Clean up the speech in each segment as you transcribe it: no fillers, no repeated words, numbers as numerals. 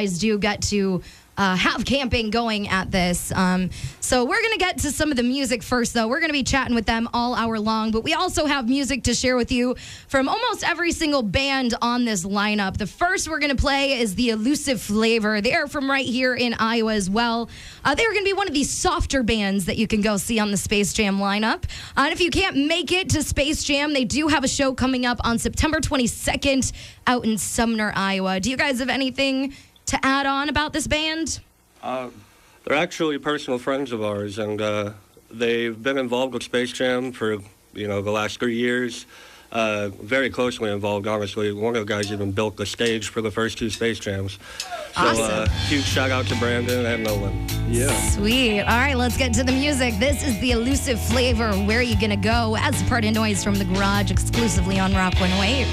guys do get to have camping going at this. So we're going to get to some of the music first, though. We're going to be chatting with them all hour long, but we also have music to share with you from almost every single band on this lineup. The first we're going to play is the Elusive Flavor. They are from right here in Iowa as well. They're going to be one of these softer bands that you can go see on the Space Jam lineup. And if you can't make it to Space Jam, they do have a show coming up on September 22nd out in Sumner, Iowa. Do you guys have anything to add on about this band? They're actually personal friends of ours, and they've been involved with Space Jam for, the last 3 years. Very closely involved, honestly. One of the guys even built the stage for the first 2 Space Jams. So, awesome. Huge shout out to Brandon and Nolan. Yeah. Sweet. All right, let's get to the music. This is the Elusive Flavor, Where Are You Gonna Go? As part of Noise from the Garage, exclusively on Rock 108.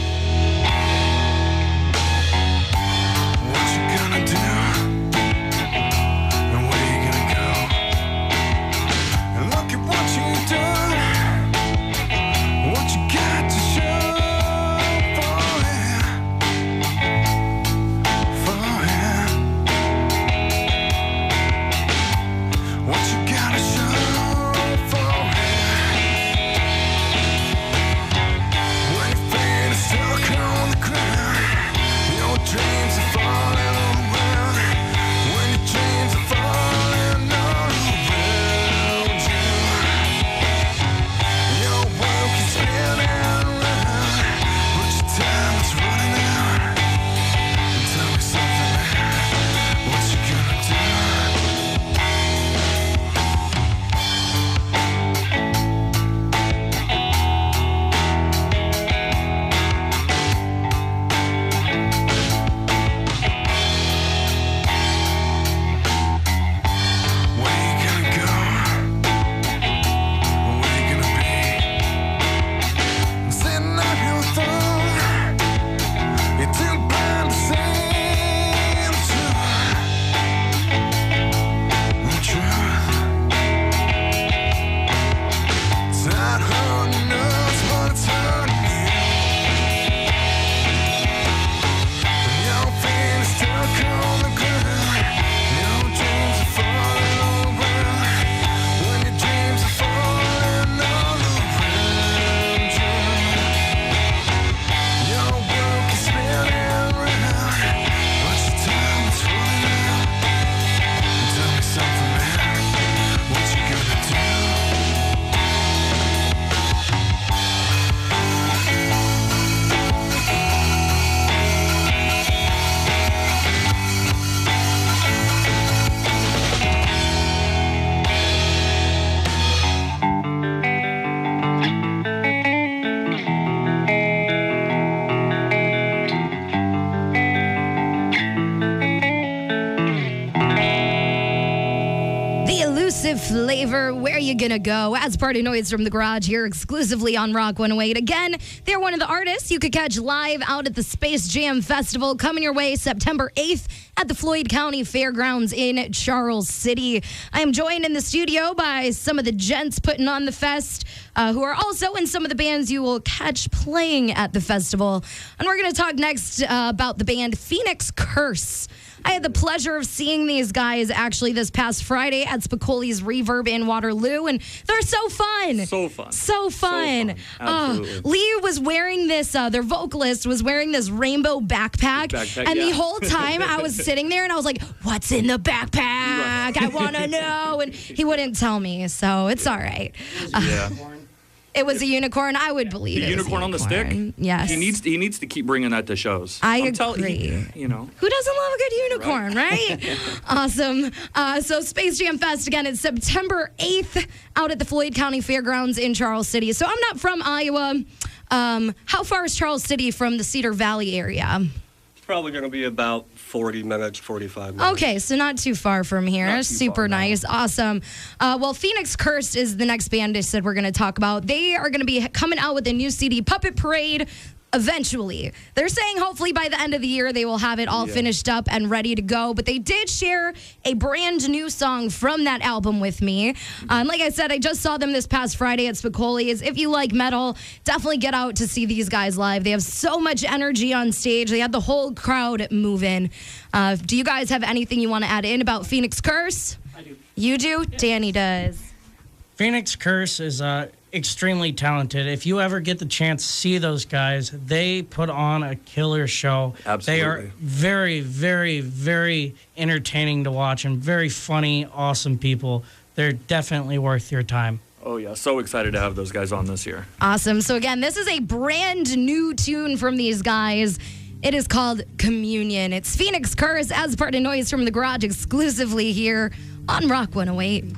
Flavor, Where You Gonna Go? As part of Noise from the Garage here exclusively on Rock 108. Again, they're one of the artists you could catch live out at the Space Jam Festival coming your way September 8th at the Floyd County Fairgrounds in Charles City. I am joined in the studio by some of the gents putting on the fest who are also in some of the bands you will catch playing at the festival. And we're going to talk next about the band Phoenix Curse. I had the pleasure of seeing these guys actually this past Friday at Spicoli's Reverb in Waterloo, and they're so fun. So fun. So fun. Absolutely. Lee was wearing this, their vocalist was wearing this rainbow backpack and the whole time I was sitting there and I was like, what's in the backpack? I want to know. And he wouldn't tell me, so it's all right. It was a unicorn. I would believe the it unicorn on the stick. Yes, he needs to keep bringing that to shows. I agree. Who doesn't love a good unicorn, right? Awesome. So Space Jam Fest again. It's September 8th out at the Floyd County Fairgrounds in Charles City. So I'm not from Iowa. How far is Charles City from the Cedar Valley area? It's probably going to be about 40 minutes, 45 minutes. Okay, so not too far from here. Not too Super far, no. nice. Awesome. Well, Phoenix Cursed is the next band I said we're going to talk about. They are going to be coming out with a new CD, Puppet Parade. eventually. They're saying hopefully by the end of the year they will have it all finished up and ready to go. But they did share a brand new song from that album with me. Like I said, I just saw them this past Friday at Spicoli's. If you like metal, definitely get out to see these guys live. They have so much energy on stage. They had the whole crowd moving. Do you guys have anything you want to add in about Phoenix Curse? I do. You do? Yes. Danny does. Phoenix Curse is extremely talented. If you ever get the chance to see those guys, they put on a killer show. Absolutely. They are very, very, very entertaining to watch and very funny, awesome people. They're definitely worth your time. Oh, yeah. So excited to have those guys on this year. Awesome. So, again, this is a brand new tune from these guys. It is called Communion. It's Phoenix Curse as part of Noise from the Garage exclusively here on Rock 108.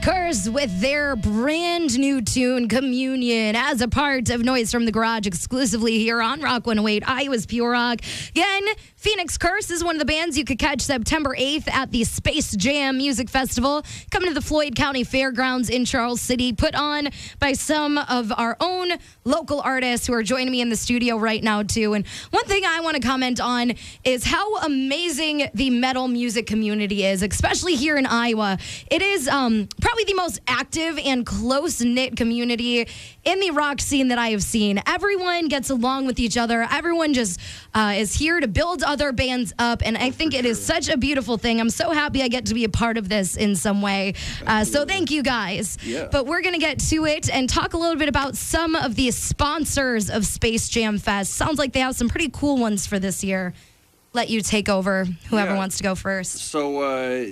Curse with their brand new tune, Communion, as a part of Noise from the Garage, exclusively here on Rock 108, Iowa's Pure Rock. Again, Phoenix Curse is one of the bands you could catch September 8th at the Space Jam Music Festival, coming to the Floyd County Fairgrounds in Charles City, put on by some of our own local artists who are joining me in the studio right now, too. And one thing I want to comment on is how amazing the metal music community is, especially here in Iowa. It is probably the most active and close-knit community in the rock scene that I have seen. Everyone gets along with each other. Everyone just is here to build other bands up, and I think it is such a beautiful thing. I'm so happy I get to be a part of this in some way. So thank you, guys. Yeah. But we're going to get to it and talk a little bit about some of the sponsors of Space Jam Fest. Sounds like they have some pretty cool ones for this year. Let you take over, whoever wants to go first. So,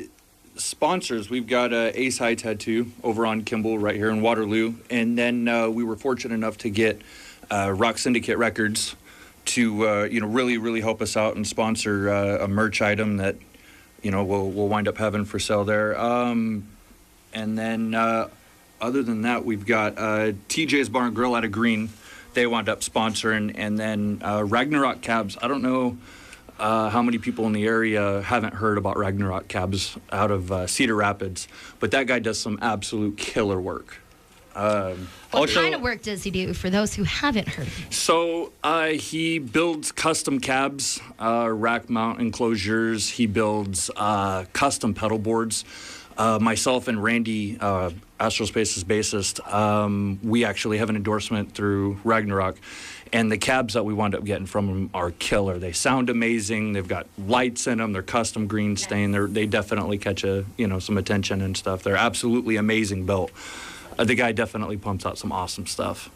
sponsors, we've got Ace High Tattoo over on Kimball right here in Waterloo. And then we were fortunate enough to get Rock Syndicate Records to, really, really help us out and sponsor a merch item that, we'll wind up having for sale there. And then other than that, we've got TJ's Bar and Grill out of Green. They wound up sponsoring. And then Ragnarok Cabs. I don't know how many people in the area haven't heard about Ragnarok Cabs out of Cedar Rapids, but that guy does some absolute killer work. What kind of work does he do for those who haven't heard of him? So he builds custom cabs, rack mount enclosures. He builds custom pedal boards. Myself and Randy, Astral Space's bassist, we actually have an endorsement through Ragnarok. And the cabs that we wound up getting from them are killer. They sound amazing. They've got lights in them. They're custom green stain. They definitely catch some attention and stuff. They're absolutely amazing built. The guy definitely pumps out some awesome stuff.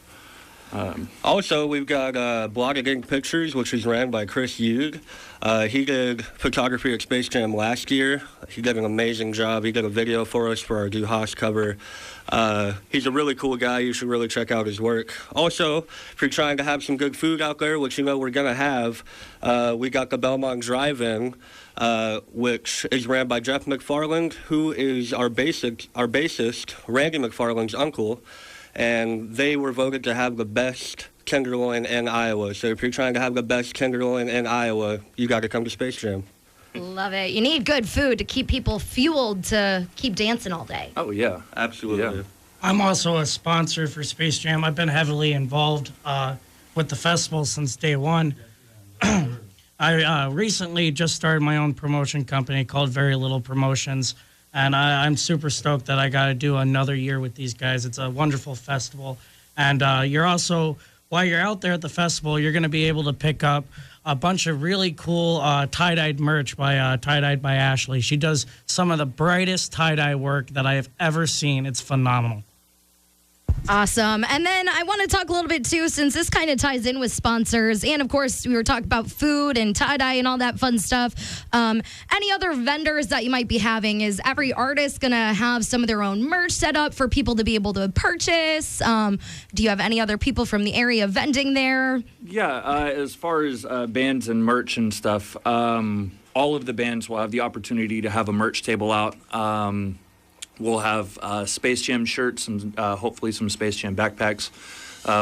Also, we've got Blotted Ink Pictures, which is ran by Chris Hughes. He did photography at Space Jam last year. He did an amazing job. He did a video for us for our Du Haas cover. He's a really cool guy. You should really check out his work. Also, if you're trying to have some good food out there, which we're going to have, we got the Belmont Drive-In, which is ran by Jeff McFarland, who is our bassist, Randy McFarland's uncle. And they were voted to have the best tenderloin in Iowa. So if you're trying to have the best tenderloin in Iowa, you got to come to Space Jam. Love it. You need good food to keep people fueled to keep dancing all day. Oh, yeah. Absolutely. Yeah. I'm also a sponsor for Space Jam. I've been heavily involved with the festival since day one. I recently just started my own promotion company called Very Little Promotions. And I'm super stoked that I got to do another year with these guys. It's a wonderful festival. And you're also, while you're out there at the festival, you're going to be able to pick up a bunch of really cool tie-dyed merch by Tie-Dyed by Ashley. She does some of the brightest tie-dye work that I have ever seen. It's phenomenal. Awesome. And then I want to talk a little bit, too, since this kind of ties in with sponsors. And, of course, we were talking about food and tie-dye and all that fun stuff. Any other vendors that you might be having? Is every artist going to have some of their own merch set up for people to be able to purchase? Do you have any other people from the area vending there? Yeah, as far as bands and merch and stuff, all of the bands will have the opportunity to have a merch table out. We'll have Space Jam shirts and hopefully some Space Jam backpacks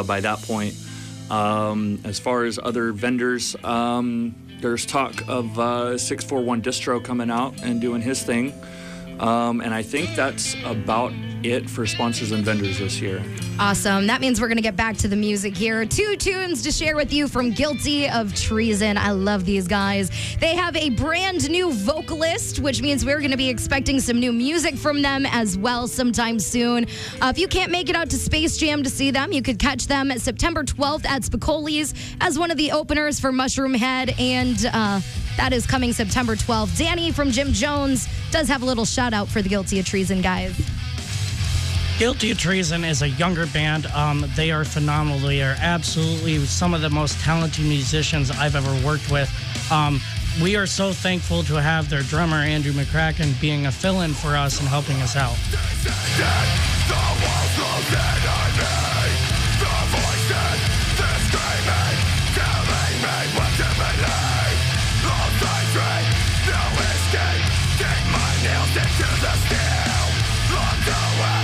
by that point. As far as other vendors, there's talk of 641 Distro coming out and doing his thing. And I think that's about it for sponsors and vendors this year. Awesome. That means we're going to get back to the music here. 2 tunes to share with you from Guilty of Treason. I love these guys. They have a brand new vocalist, which means we're going to be expecting some new music from them as well sometime soon. If you can't make it out to Space Jam to see them, you could catch them at September 12th at Spicoli's as one of the openers for Mushroom Head. And that is coming September 12th. Danny from Jim Jones does have a little shout out for the Guilty of Treason guys. Guilty of Treason is a younger band. They are phenomenal. They are absolutely some of the most talented musicians I've ever worked with. We are so thankful to have their drummer, Andrew McCracken, being a fill-in for us and helping us out. Into the steel, locked away.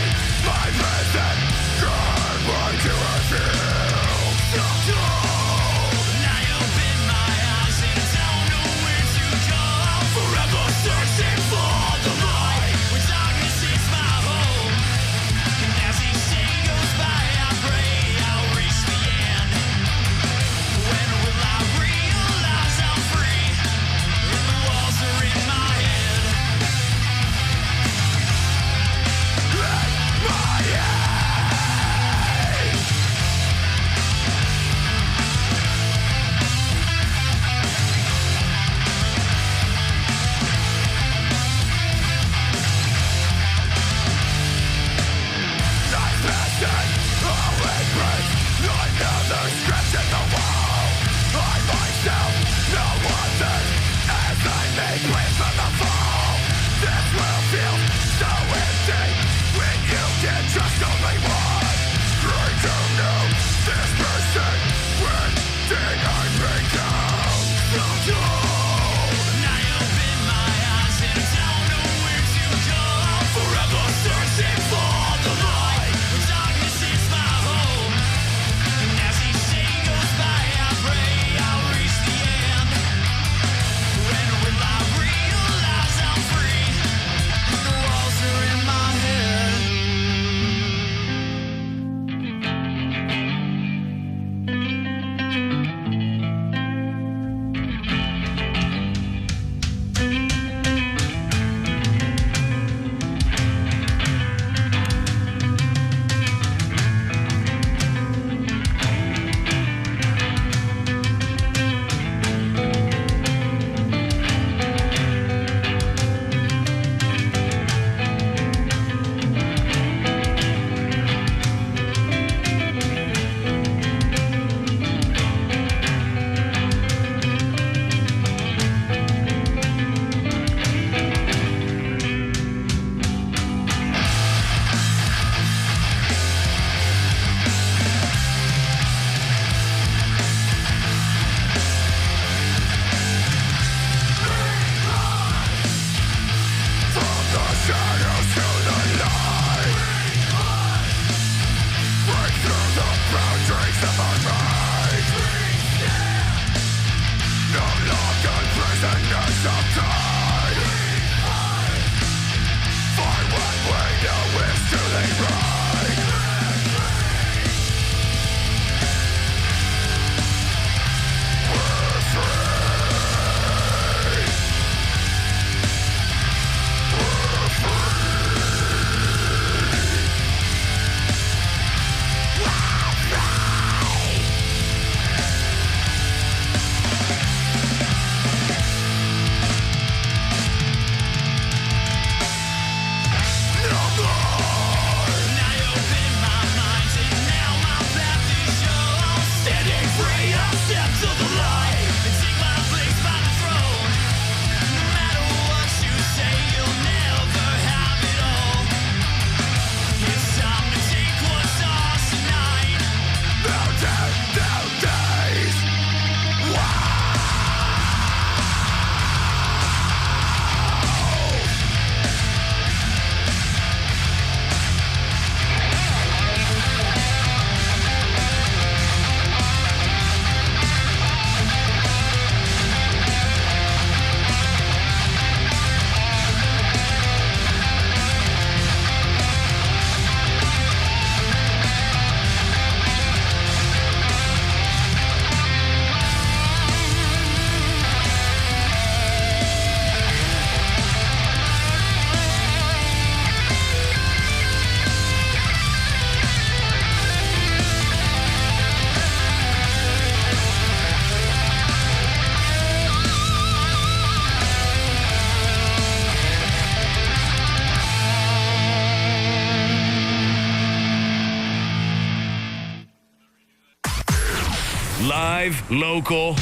Live, local,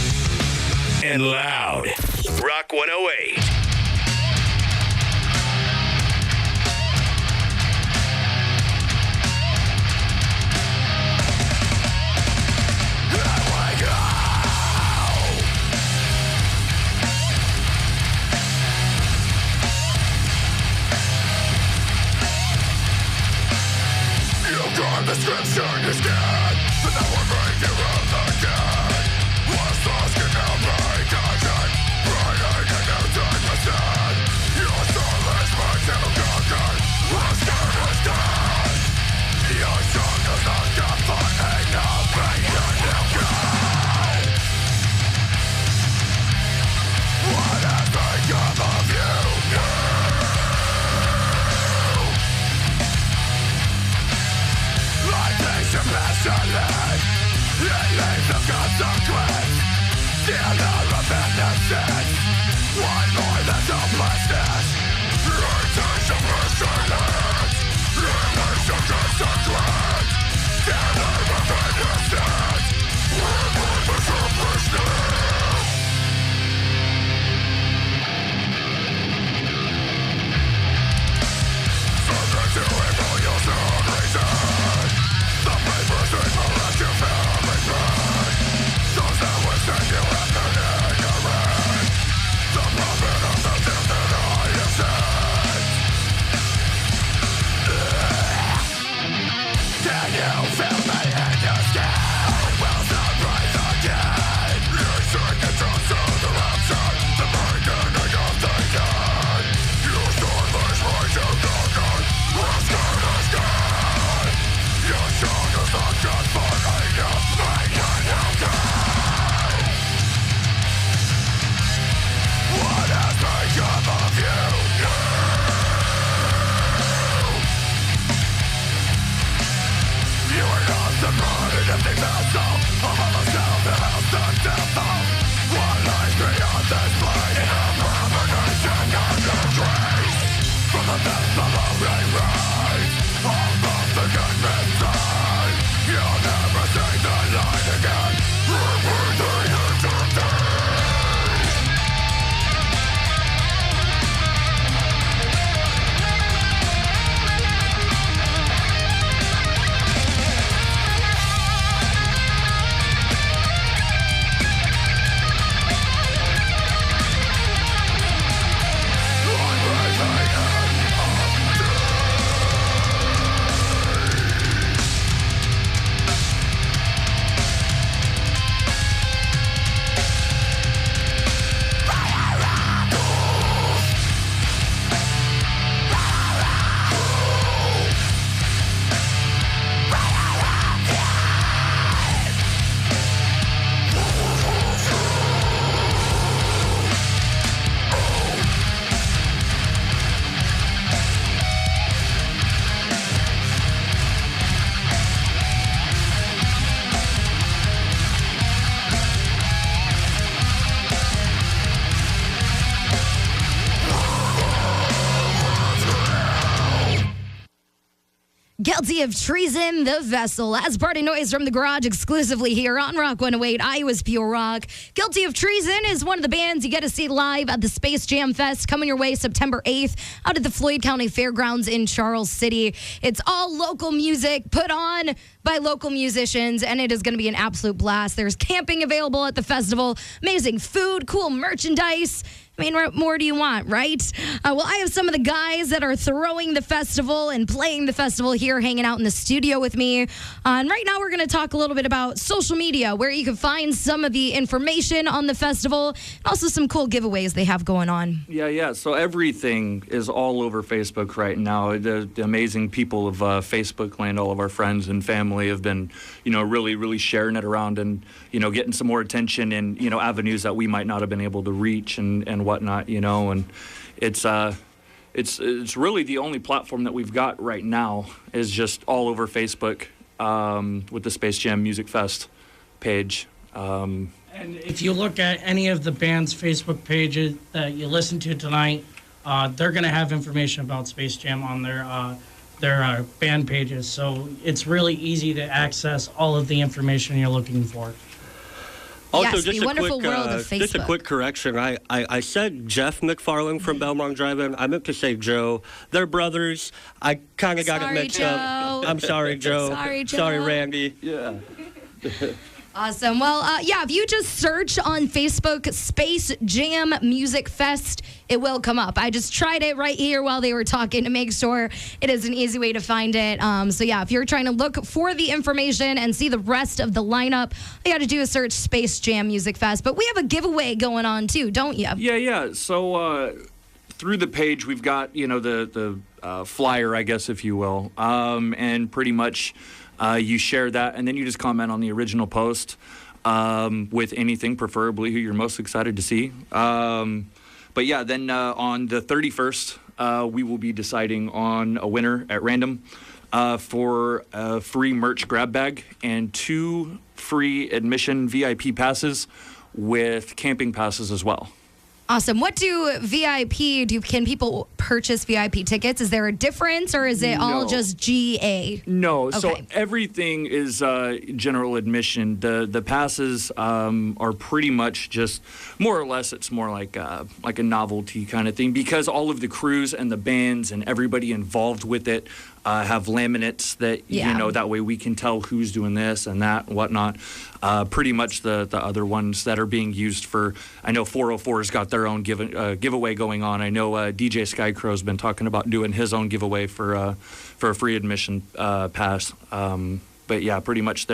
and loud. Rock 108. The scripture is dead, but now we're breaking from the dead. What's lost can now break again. Burning a new time was dead. Your soul is meant to conquer. What's dead is dead. Your song is not defining the pain you get. What has become of you? Passionate, it leaves a consequence. Still not repentance. One more than helplessness. Irritation for silence. Release of consequence. Still not repentance. Remove the selfishness. Subject to evil, you'll soon reason. The papers will let you feel everything. Those that would send you after ignorant. The prophet of the death that I have sent. Can you feel me in your skin? Will not rise again. You sing it down to the rapture. The beginning of the end. You starless rise to conquer. What's good is good. Your song is not just for enough. Make it okay. What has become of you? You are not the blood in empty vessel. A hollow shell that has the death of. What lies beyond this plane? In a abomination of your grace. From the depths of a rain. All of the good men die. You'll never see the light again. Remember the eternity. Guilty of treason, the vessel. As Party Noise from the Garage exclusively here on Rock 108, Iowa's Pure Rock. Guilty of Treason is one of the bands you get to see live at the Space Jam Fest coming your way September 8th out at the Floyd County Fairgrounds in Charles City. It's all local music put on by local musicians, and it is going to be an absolute blast. There's camping available at the festival, amazing food, cool merchandise. I mean, what more do you want, right? Well, I have some of the guys that are throwing the festival and playing the festival here hanging out in the studio with me. And right now we're going to talk a little bit about social media, where you can find some of the information on the festival, and also some cool giveaways they have going on. Yeah. So everything is all over Facebook right now. The amazing people of Facebook land, all of our friends and family have been, really, really sharing it around and, getting some more attention in, avenues that we might not have been able to reach and whatnot, and it's really the only platform that we've got right now is just all over Facebook with the Space Jam Music Fest page. And if you look at any of the band's Facebook pages that you listen to tonight, they're going to have information about Space Jam on their band pages. So it's really easy to access all of the information you're looking for. Also, Yes, just the a wonderful quick, world of just a Facebook. quick correction. I said Jeff McFarland from Belmont Drive-In. I meant to say Joe. They're brothers. I kind of got it Sorry, mixed Joe. up. I'm sorry, Joe. Sorry, Joe. Sorry, Randy. Yeah. Awesome. Well, yeah, if you just search on Facebook Space Jam Music Fest, it will come up. I just tried it right here while they were talking to make sure it is an easy way to find it. So, yeah, if you're trying to look for the information and see the rest of the lineup, all you got to do is search Space Jam Music Fest. But we have a giveaway going on, too, don't you? Yeah. So through the page, we've got, the flyer, I guess, if you will. And pretty much you share that, and then you just comment on the original post with anything, preferably who you're most excited to see. But yeah, then on the 31st, we will be deciding on a winner at random for a free merch grab bag and 2 free admission VIP passes with camping passes as well. Awesome. What do can people purchase VIP tickets? Is there a difference, or is it all No. just GA? No, so Okay. everything is general admission. The passes are pretty much just more or less. It's more like a novelty kind of thing, because all of the crews and the bands and everybody involved with it have laminates that that way we can tell who's doing this and that and whatnot. Pretty much the other ones that are being used for. I know 404's got their own giveaway going on. I know DJ Skycrow's been talking about doing his own giveaway for a free admission pass. But yeah, pretty much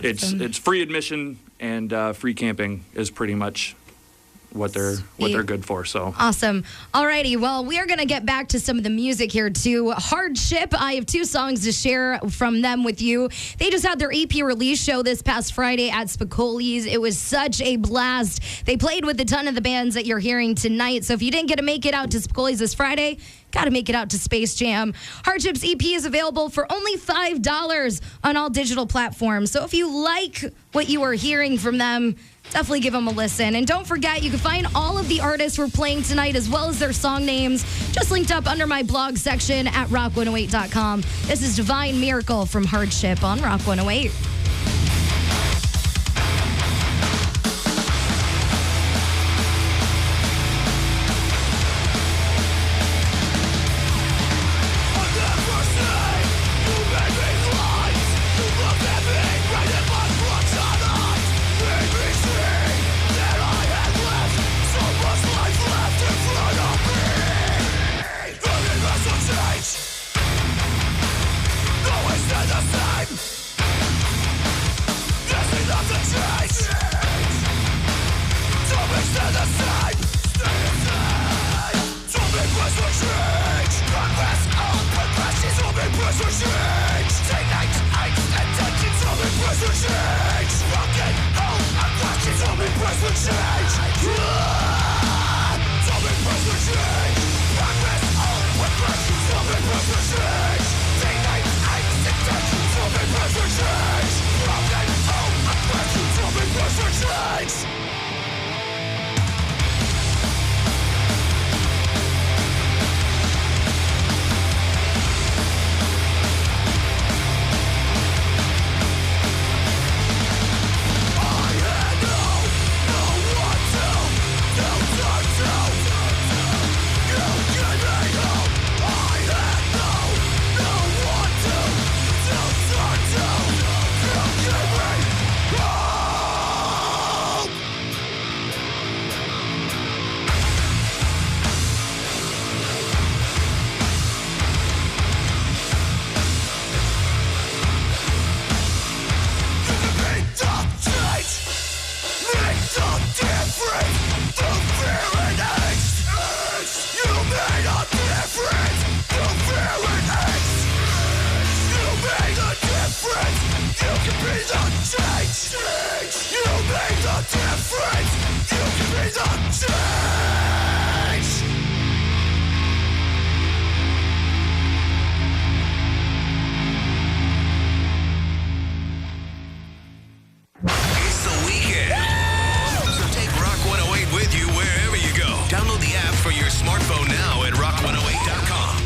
it's free admission and free camping is pretty much what they're good for. So Awesome. Alrighty, well, we are going to get back to some of the music here too. Hardship, I have 2 songs to share from them with you. They just had their EP release show this past Friday at Spicoli's. It was such a blast. They played with a ton of the bands that you're hearing tonight. So if you didn't get to make it out to Spicoli's this Friday, got to make it out to Space Jam. Hardship's EP is available for only $5 on all digital platforms. So if you like what you are hearing from them, definitely give them a listen. And don't forget, you can find all of the artists we're playing tonight as well as their song names just linked up under my blog section at rock108.com. This is Divine Miracle from Hardship on Rock 108. It's the weekend. So take Rock 108 with you wherever you go. Download the app for your smartphone now at rock108.com.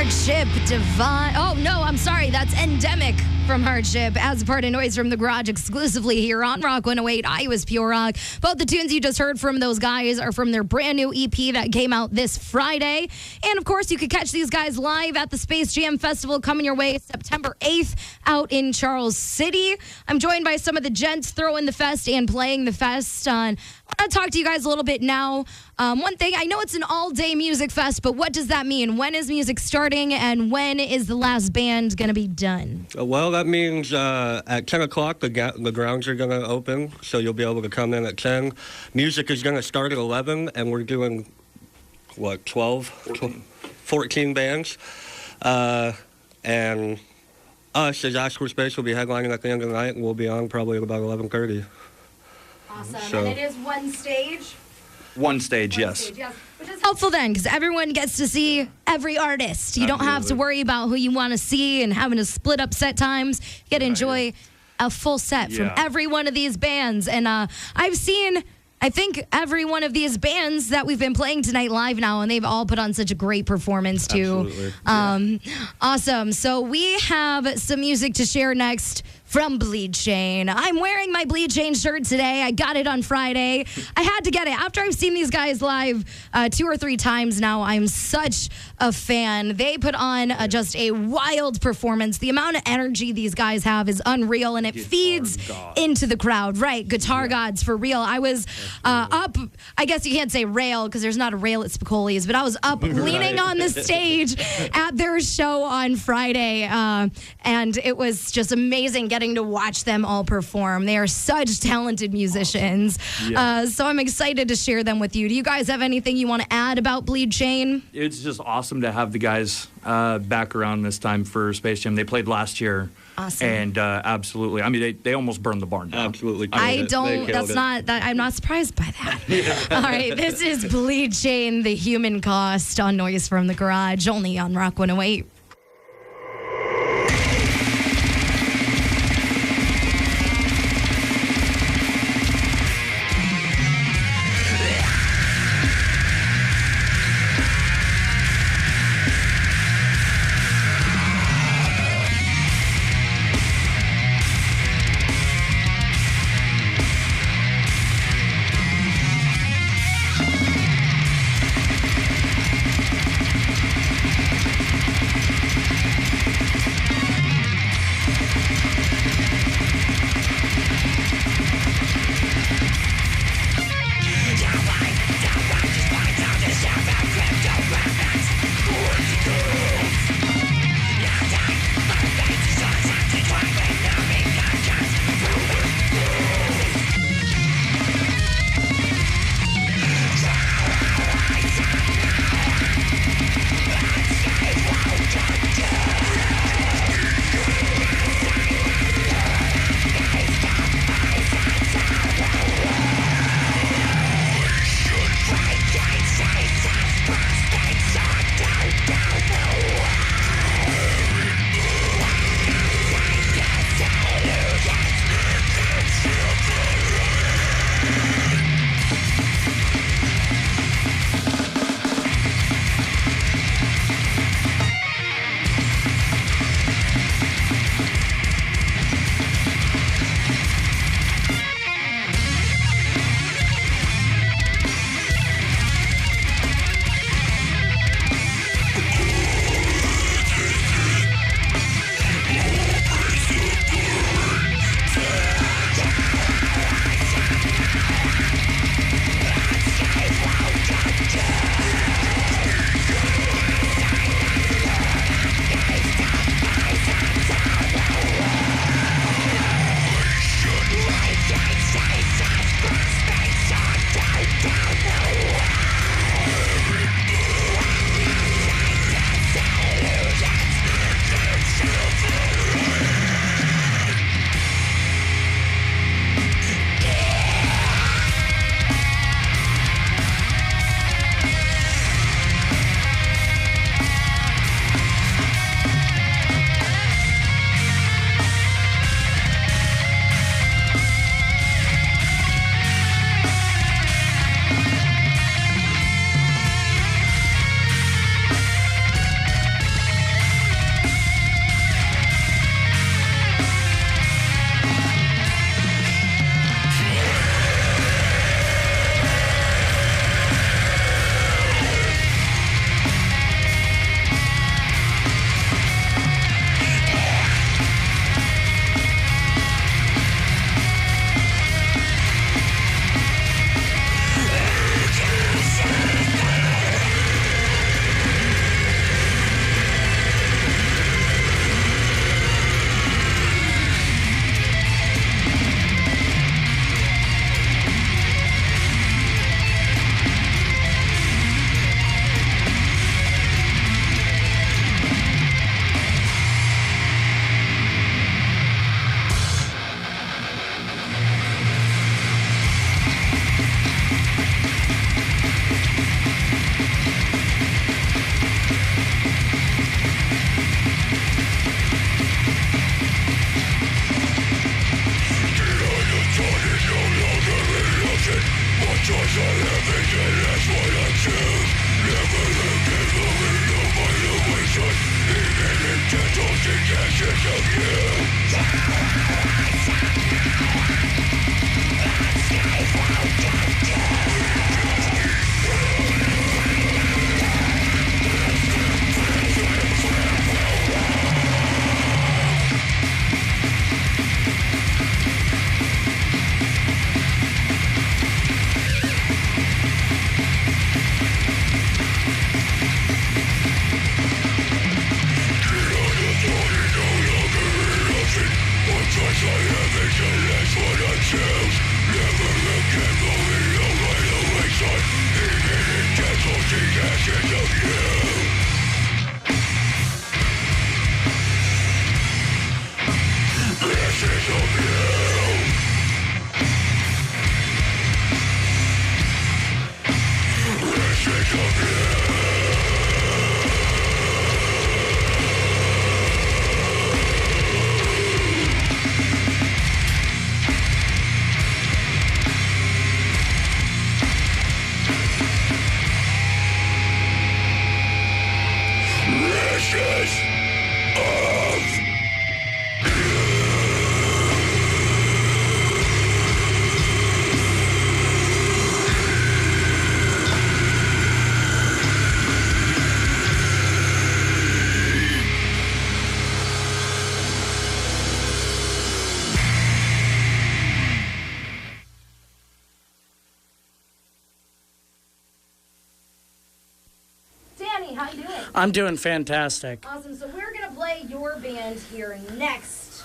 Hardship, Divine. Oh, no, I'm sorry. That's Endemic from Hardship as part of Noise from the Garage exclusively here on Rock 108, Iowa's Pure Rock. Both the tunes you just heard from those guys are from their brand new EP that came out this Friday. And, of course, you could catch these guys live at the Space Jam Festival coming your way September 8th out in Charles City. I'm joined by some of the gents throwing the fest and playing the fest. I want to talk to you guys a little bit now. One thing, I know it's an all-day music fest, but what does that mean? When is music starting, and when is the last band going to be done? Well, that means at 10 o'clock, the grounds are going to open, so you'll be able to come in at 10. Music is going to start at 11, and we're doing, 14 bands. And us as Astral Space will be headlining at the end of the night, and we'll be on probably at about 11:30. Awesome. So, and it is one stage? One stage, yes. Which is helpful then, because everyone gets to see every artist. You don't have to worry about who you want to see and having to split up set times. You get to enjoy a full set from every one of these bands. And I've seen, I think, every one of these bands that we've been playing tonight live now, and they've all put on such a great performance, too. Absolutely. Awesome. So we have some music to share next from Bleed Chain. I'm wearing my Bleed Chain shirt today. I got it on Friday. I had to get it. After I've seen these guys live 2 or 3 times now, I'm such a fan. They put on just a wild performance. The amount of energy these guys have is unreal, and it feeds into the crowd. Right, guitar gods for real. I was up, I guess you can't say rail because there's not a rail at Spicoli's, but I was up leaning on the stage at their show on Friday, and it was just amazing getting to watch them all perform. They are such talented musicians. So I'm excited to share them with you. Do you guys have anything you want to add about Bleed Chain? It's just awesome to have the guys back around this time for Space Jam. They played last year. Awesome. And absolutely. I mean, they almost burned the barn down. Absolutely. I'm not surprised by that. All right, this is Bleed Chain, The Human Cost on Noise from the Garage, only on Rock 108. Danny, how you doing? I'm doing fantastic. Awesome. So we're going to play your band here next.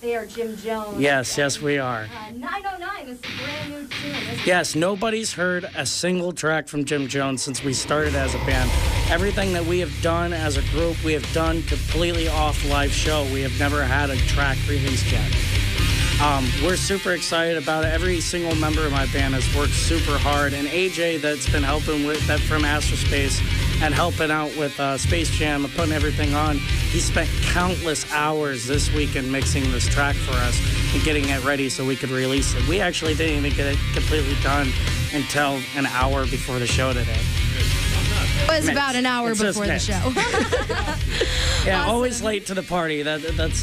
They are Jim Jones. Yes, we are. 909 is a brand new tune. Yes, nobody's heard a single track from Jim Jones since we started as a band. Everything that we have done as a group, we have done completely off live show. We have never had a track released yet. We're super excited about it. Every single member of my band has worked super hard, and AJ, that's been helping with that from Astral and helping out with Space Jam and putting everything on. He spent countless hours this weekend mixing this track for us and getting it ready so we could release it. We actually didn't even get it completely done until an hour before the show today. It was about an hour before the show. Yeah, Awesome. always late to the party. That's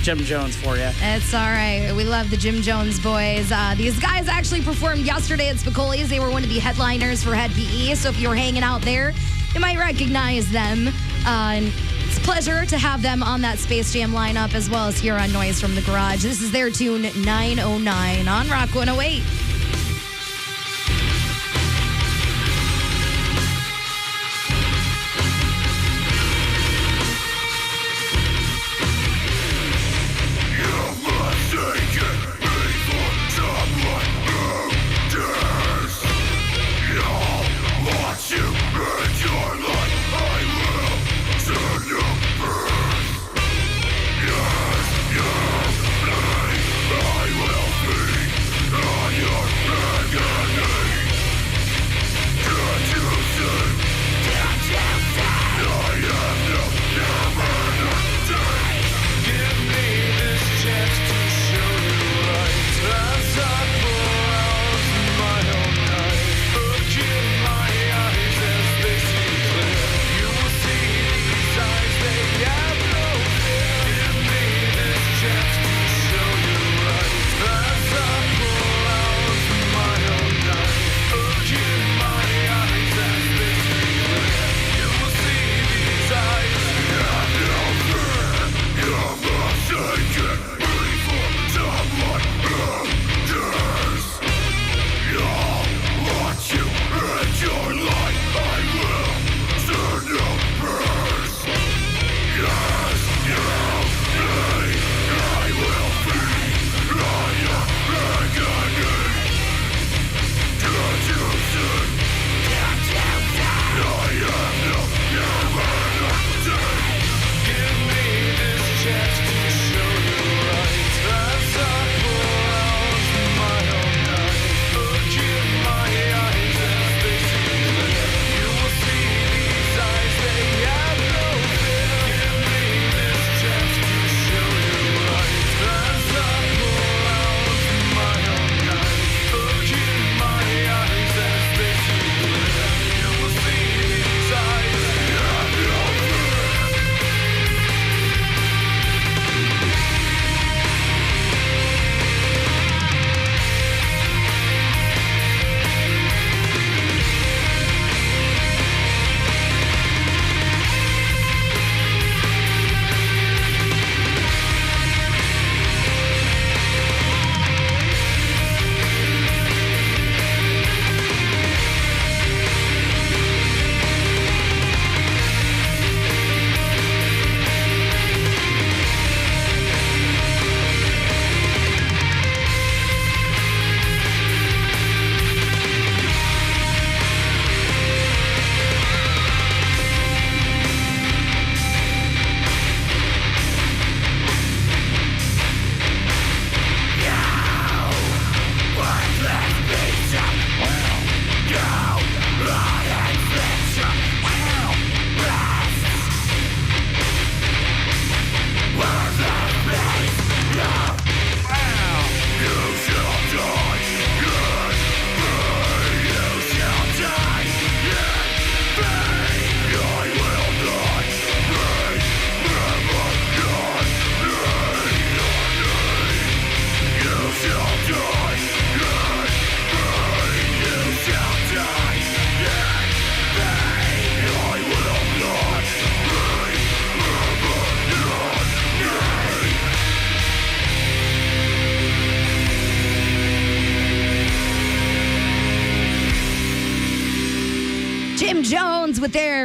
Jim Jones for you. It's all right. We love the Jim Jones boys. These guys actually performed yesterday at Spicoli's. They were one of the headliners for Head PE. So if you were hanging out there, you might recognize them. And it's a pleasure to have them on that Space Jam lineup as well as here on Noise from the Garage. This is their tune 909 on Rock 108. I will be on your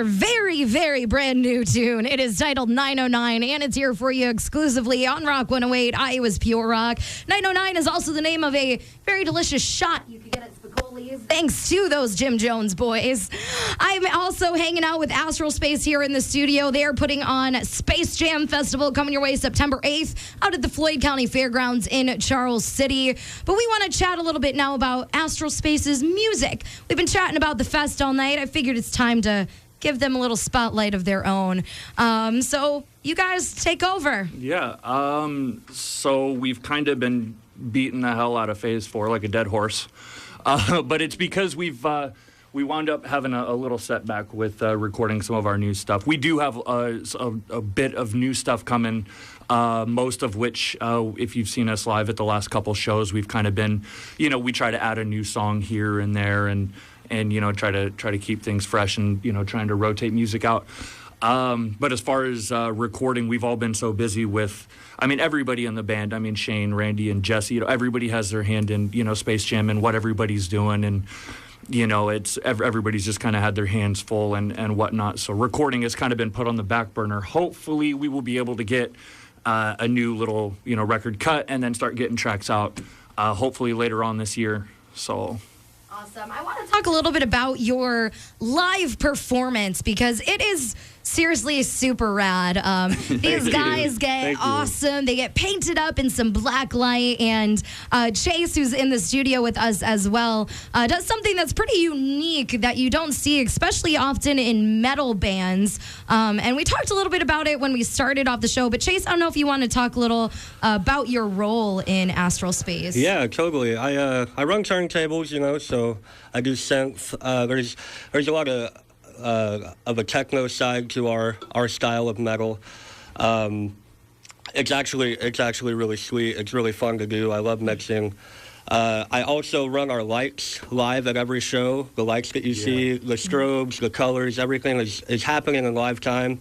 their very, very brand new tune. It is titled 909, and it's here for you exclusively on Rock 108, Iowa's Pure Rock. 909 is also the name of a very delicious shot you can get at Spicoli's, thanks to those Jim Jones boys. I'm also hanging out with Astral Space here in the studio. They are putting on Space Jam Festival coming your way September 8th out at the Floyd County Fairgrounds in Charles City. But we want to chat a little bit now about Astral Space's music. We've been chatting about the fest all night. I figured it's time to give them a little spotlight of their own. So you guys take over. Yeah. So we've kind of been beating the hell out of Phase 4 like a dead horse. But it's because we wound up having a little setback with recording some of our new stuff. We do have a bit of new stuff coming, most of which, if you've seen us live at the last couple shows, we've kind of been, we try to add a new song here and there and try to keep things fresh and, trying to rotate music out. But as far as recording, we've all been so busy with, everybody in the band. Shane, Randy, and Jesse, everybody has their hand in, Space Jam and what everybody's doing. And, it's everybody's just kind of had their hands full and whatnot. So recording has kind of been put on the back burner. Hopefully we will be able to get a new little, record cut and then start getting tracks out, hopefully later on this year. So... Awesome. I want to talk a little bit about your live performance because it is seriously super rad. These guys get awesome. They get painted up in some black light, and Chase, who's in the studio with us as well, does something that's pretty unique that you don't see, especially often in metal bands. And we talked a little bit about it when we started off the show, but Chase, I don't know if you want to talk a little about your role in Astral Space. Yeah, totally. I run turntables, so I do synth. There's a lot of a techno side to our style of metal. It's actually really sweet. It's really fun to do. I love mixing. I also run our lights live at every show. The lights that you see, the strobes, the colors, everything is happening in live time.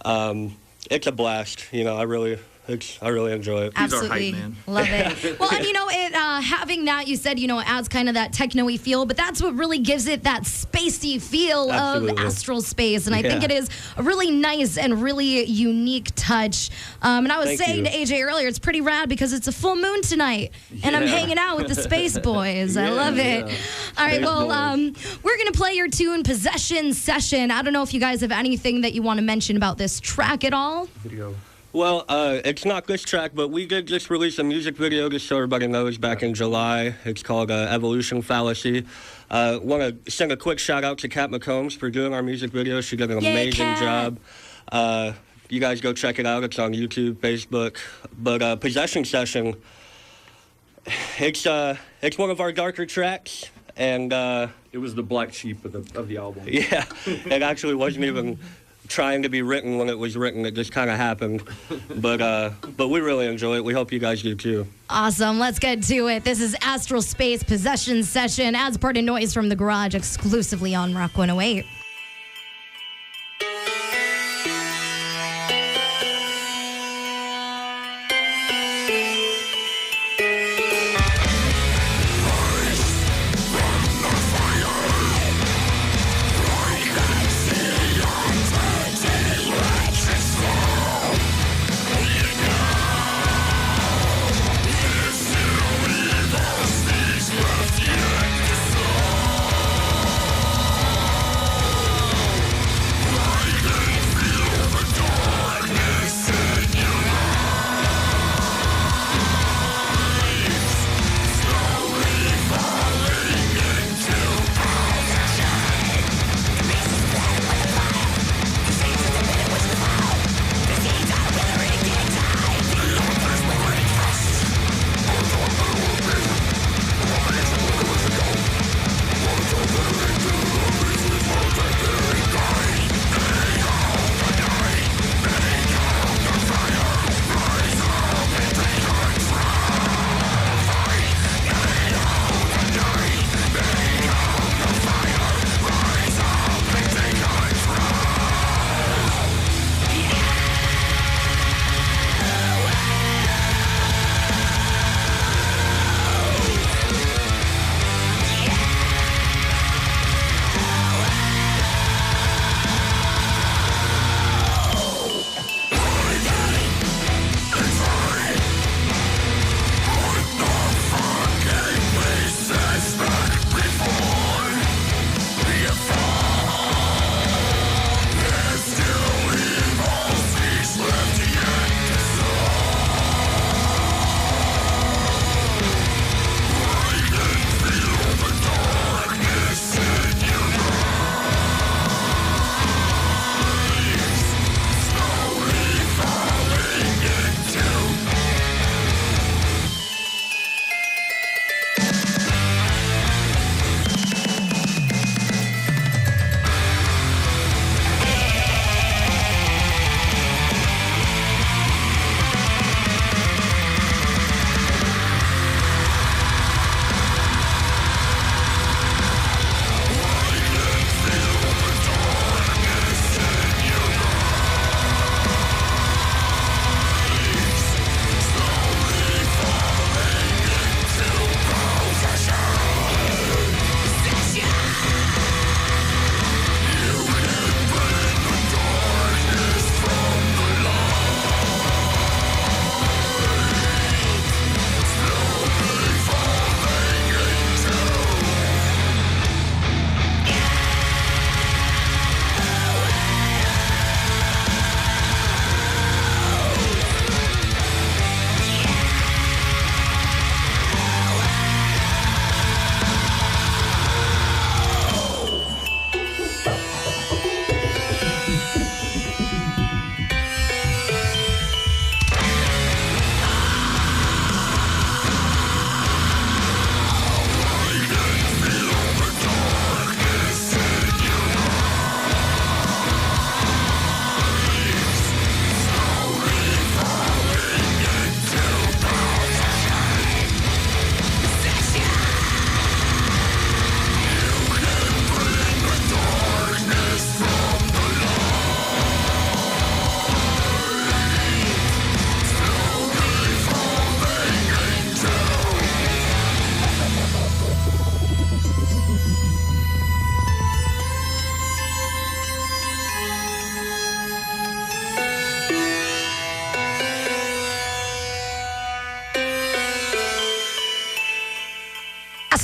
It's a blast. I really enjoy it. Absolutely. He's our hype man. Love it. Well, and having that, you said, adds kind of that techno-y feel, but that's what really gives it that spacey feel of Astral Space. And I think it is a really nice and really unique touch. And I was saying to AJ earlier, it's pretty rad because it's a full moon tonight, and I'm hanging out with the Space Boys. I love it. All right, well, we're going to play your tune, Possession Session. I don't know if you guys have anything that you want to mention about this track at all. Video. Well, it's not this track, but we did just release a music video, just so everybody knows, back in July. It's called Evolution Fallacy. Want to send a quick shout-out to Kat McCombs for doing our music video. She did an amazing job. You guys go check it out. It's on YouTube, Facebook. But Possession Session, it's one of our darker tracks. And it was the black sheep of the album. Yeah, it actually wasn't even trying to be written when it was written. It just kind of happened. But we really enjoy it. We hope you guys do too. Awesome. Let's get to it. This is Astral Space Possession Session as part of Noise from the Garage, exclusively on Rock 108.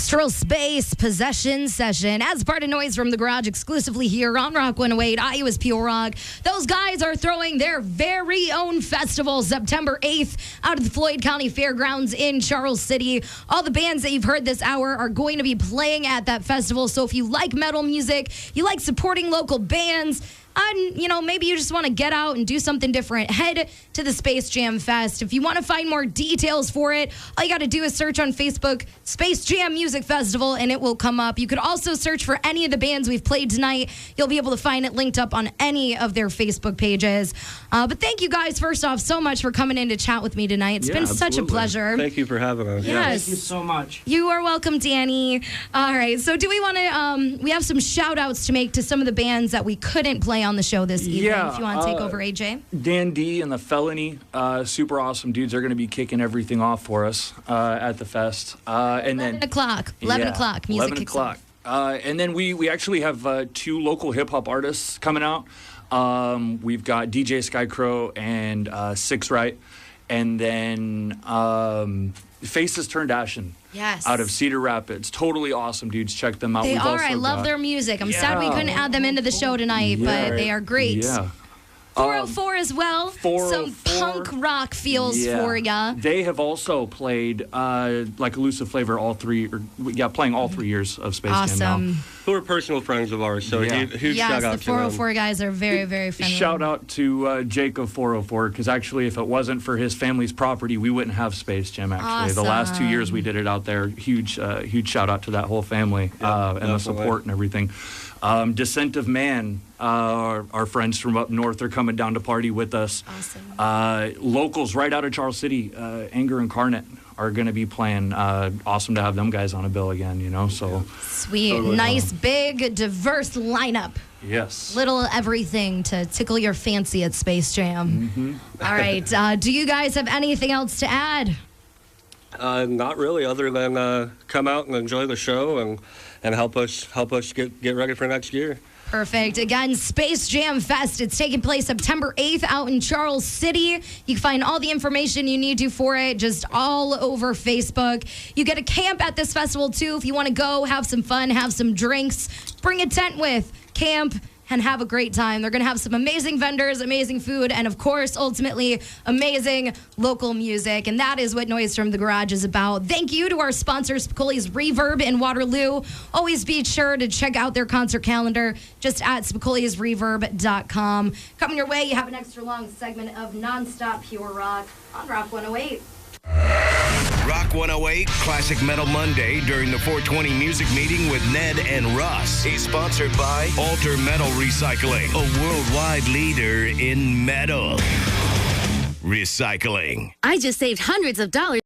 Astral Space Possession Session as part of Noise from the Garage exclusively here on Rock 108, Iowa's Pure Rock. Those guys are throwing their very own festival September 8th out at the Floyd County Fairgrounds in Charles City. All the bands that you've heard this hour are going to be playing at that festival. So if you like metal music, you like supporting local bands, and, maybe you just want to get out and do something different, head to the Space Jam Fest. If you want to find more details for it, all you got to do is search on Facebook, Space Jam Music Festival, and it will come up. You could also search for any of the bands we've played tonight. You'll be able to find it linked up on any of their Facebook pages. But thank you guys, first off, so much for coming in to chat with me tonight. It's been such a pleasure. Thank you for having us. Yes. Thank you so much. You are welcome, Danny. All right, so do we want to, we have some shout-outs to make to some of the bands that we couldn't play on the show this evening. If you want to take over, AJ. Dan D and the Felony, super awesome dudes. They're going to be kicking everything off for us at the fest. And 11 then o'clock. 11 o'clock. Music 11 kicks o'clock. off. And then we actually have two local hip-hop artists coming out. We've got DJ Skycrow and Six Right. And then Faces Turned Ashen. Yes. Out of Cedar Rapids. Totally awesome dudes. Check them out. They We've are. also I love got- their music. I'm sad we couldn't add them into the show tonight, but they are great. Yeah. 404 as well. 404. Some punk rock feels for ya. They have also played like Elusive Flavor playing all 3 years of Space Jam now. Awesome. Who are personal friends of ours, so Yeah. huge Yes, shout out the to them. 404 guys are very, very friendly. Shout out to Jake of 404, because actually if it wasn't for his family's property, we wouldn't have Space Jam, actually. The last 2 years we did it out there. Huge shout out to that whole family and the definitely. support and everything. Descent of Man, our friends from up north are coming down to party with us. Awesome. Locals right out of Charles City, Anger Incarnate, are going to be playing. Awesome to have them guys on a bill again, so. Sweet. Totally. Nice, big, diverse lineup. Yes. Little everything to tickle your fancy at Space Jam. Mm-hmm. All right. Do you guys have anything else to add? Not really, other than come out and enjoy the show and help us get ready for next year. Perfect. Again, Space Jam Fest. It's taking place September 8th out in Charles City. You can find all the information you need to for it just all over Facebook. You get a camp at this festival, too. If you want to go, have some fun, have some drinks, bring a tent with, camp, and have a great time. They're going to have some amazing vendors, amazing food, and of course, ultimately, amazing local music. And that is what Noise from the Garage is about. Thank you to our sponsors, Spicoli's Reverb in Waterloo. Always be sure to check out their concert calendar just at spicolisreverb.com. Coming your way, you have an extra long segment of nonstop pure rock on Rock 108. Rock 108 Classic Metal Monday during the 420 Music Meeting with Ned and Russ is sponsored by Alter Metal Recycling, a worldwide leader in metal recycling. I just saved hundreds of dollars.